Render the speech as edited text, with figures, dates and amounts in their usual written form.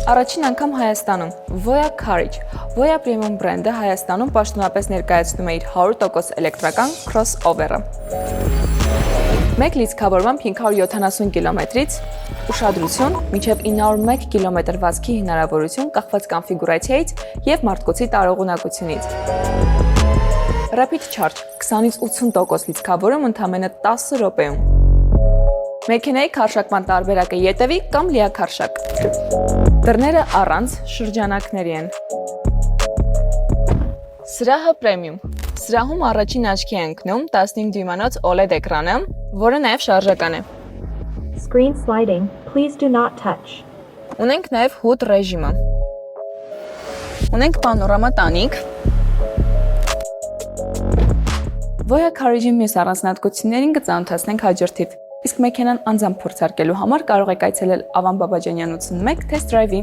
Առաջին անգամ Հայաստանում Voya Courage, Voya Premium բրենդը Հայաստանում պաշտոնապես ներկայացնում է իր 100% էլեկտրական crossover-ը։ Մեկ լիցքավորմամբ 570 կիլոմետրից ուշադրություն մինչև 901 կիլոմետր վազքի հնարավորություն կախված կոնֆիգուրացիայից և մարտկոցի տարողունակությունից։ Rapid Charge 20-ից 80% լիցքավորում ընդամենը 10 րոպեում։ Մեքենայի քարշակման տարբերակը ետևի կամ լիաքարշակ։ Դռները առանց շրջանակների են։ Սրահը Premium։ Սրահում առաջին աչքի է ընկնում 15 դյույմանոց OLED էկրանը, որը նաև շարժական է։ Screen sliding, please do not touch. Ունենք նաև HUD ռեժիմը։ Ունենք պանորամա տանիք։ Voya Courage-ի մյուս առանձնահատկություններին կծանոթացնենք հաջորդիվ, իսկ մեքենան անձամբ փորձարկելու համար կարող եք այցելել Ավան Բաբաջանյան 81 Test Drive-ի։